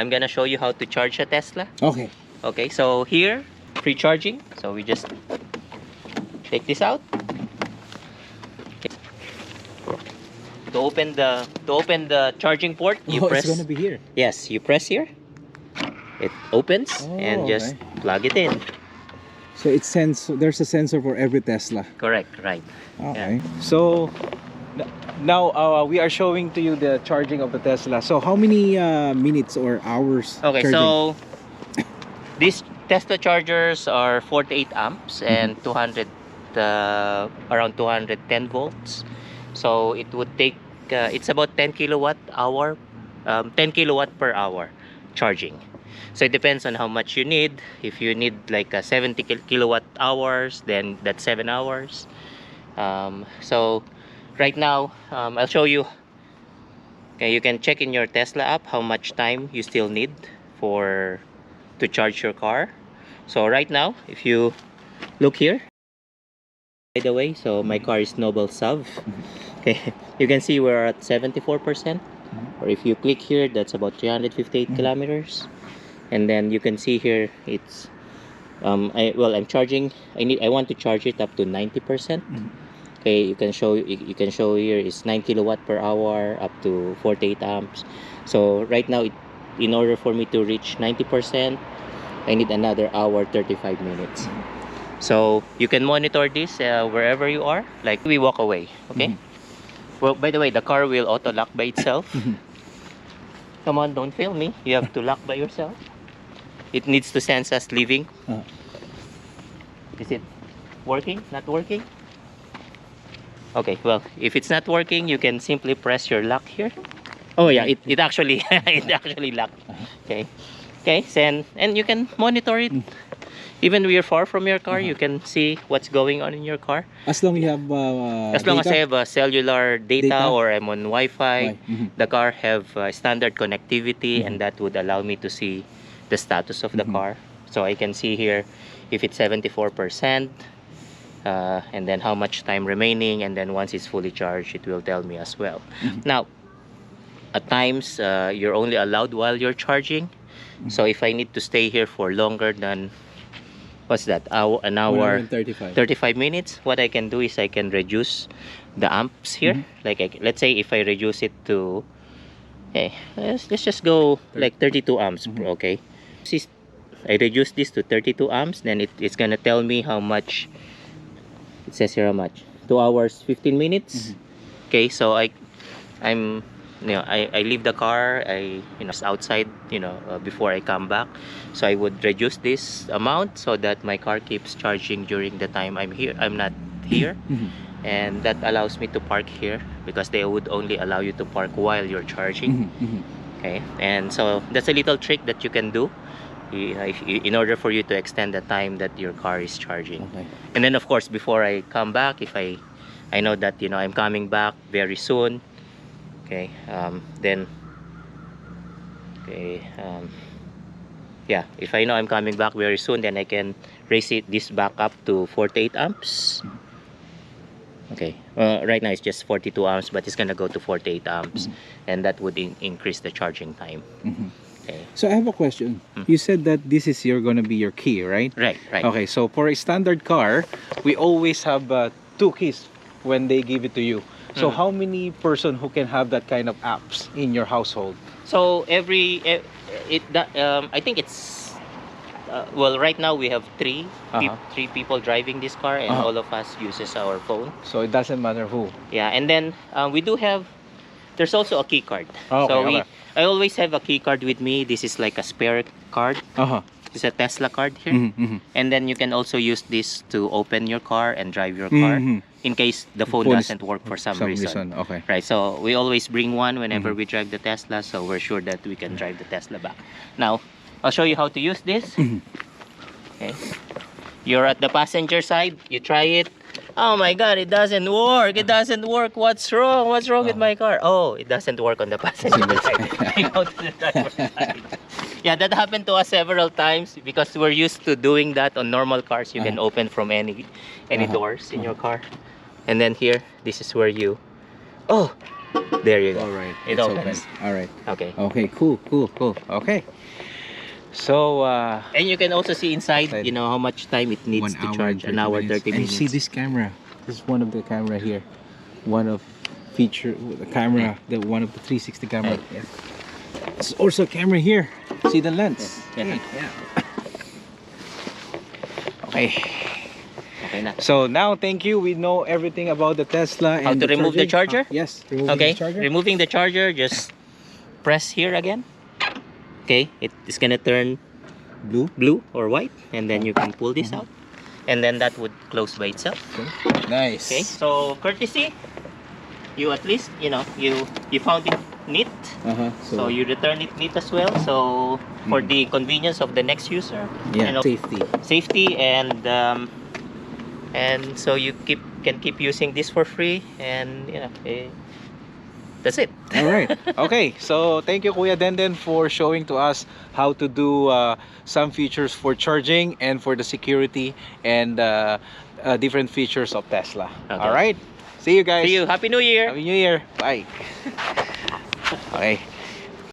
I'm gonna show you how to charge a Tesla. Okay. Okay, so here, free charging. So we just take this out. To open the charging port, you press. It's gonna be here. Yes, you press here. It opens and just plug it in. So it there's a sensor for every Tesla. Correct, right. Okay. So now we are showing to you the charging of the Tesla. So how many minutes or hours? Okay, charging? so these Tesla chargers are 48 amps and 200 around 210 volts. So it would take it's about 10 kilowatt hour 10 kilowatt per hour charging. So it depends on how much you need. If you need like 70 kilowatt hours, then that's 7 hours. So right now I'll show you. Okay, you can check in your Tesla app how much time you still need to charge your car. So right now, if you look here, by the way, so my car is Noble SUV. Okay, you can see we're at 74%. Or if you click here, that's about 358 kilometers. And then you can see here it's I'm charging. I want to charge it up to 90%. Okay, you can show here is 9 kilowatt per hour up to 48 amps. So right now, in order for me to reach 90%, I need another hour 35 minutes. So you can monitor this wherever you are. Like we walk away. Okay. Well, by the way, the car will auto lock by itself. Come on, don't fail me. You have to lock by yourself. It needs to sense us leaving. Is it working? Not working? Okay, well, if it's not working, you can simply press your lock here. Oh yeah, it actually locked. Okay. Okay, and you can monitor it. Even when you're far from your car, you can see what's going on in your car. As long as you have as long as I have cellular data or I'm on Wi-Fi, Wi-Fi. the car have standard connectivity, and that would allow me to see the status of the car. So I can see here if it's 74%, and then how much time remaining, and then once it's fully charged, it will tell me as well. Now, at times you're only allowed while you're charging. So if I need to stay here for longer than an hour 35 minutes, what I can do is I can reduce the amps here. Like let's say if I reduce it to let's just go like 32 amps. Okay, I reduce this to 32 amps, then it's gonna tell me how much. It says here how much, 2 hours 15 minutes. Okay, so I leave the car, outside, before I come back. So I would reduce this amount so that my car keeps charging during the time I'm not here. And that allows me to park here, because they would only allow you to park while you're charging. Okay, and so that's a little trick that you can do in order for you to extend the time that your car is charging. And then of course, before I come back, if I know that I'm coming back very soon, okay, yeah, if I know I'm coming back very soon, then I can raise this back up to 48 amps. Okay, right now it's just 42 amps, but it's gonna go to 48 amps, and that would increase the charging time. Okay. So I have a question. You said that this is gonna be your key, right? Right. Okay, so for a standard car, we always have 2 keys when they give it to you. So how many person who can have that kind of apps in your household? So I think it's well, right now we have three people driving this car, and all of us uses our phone. So it doesn't matter who. Yeah, and then we do have. There's also a key card. I always have a key card with me. This is like a spare card. It's a Tesla card here. And then you can also use this to open your car and drive your car in case the phone doesn't work for some reason. Okay. Right, so we always bring one whenever we drive the Tesla, so we're sure that we can drive the Tesla back. Now, I'll show you how to use this. Okay. You're at the passenger side, you try it. Oh my god, it doesn't work. It doesn't work. What's wrong? What's wrong with my car? Oh, it doesn't work on the passenger side. I go to the driver side. Yeah, that happened to us several times, because we're used to doing that on normal cars. You can open from any doors in your car. And then here, this is where you... Oh, There you go. All right. It it's opens. open. All right. Okay. Okay. Cool. Okay. So And you can also see inside, Inside. you know, how much time it needs 1 to hour charge. and An hour, 30 30 And minutes. see this camera. This is one of the camera here. One of the camera, one of the 360 camera. Yeah. It's also a camera here. See the lens. Yeah. Yeah. Okay. Okay na. So now, thank you. We know everything about the Tesla. How and to remove the charger? Yes. Removing Okay, the charger. removing the charger, just press here again. Okay, it is gonna turn blue or white, and then you can pull this out, and then that would close by itself. Nice. Okay, so courtesy, you at least, you know, you found it neat, so you return it neat as well. So for the convenience of the next user, yeah, you know, safety. and so you can keep using this for free, and you know, that's it. All right. Okay. So thank you, Kuya Denden, for showing to us how to do some features for charging and for the security and different features of Tesla. Okay. All right. See you guys. See you. Happy New Year. Happy New Year. Bye. Okay.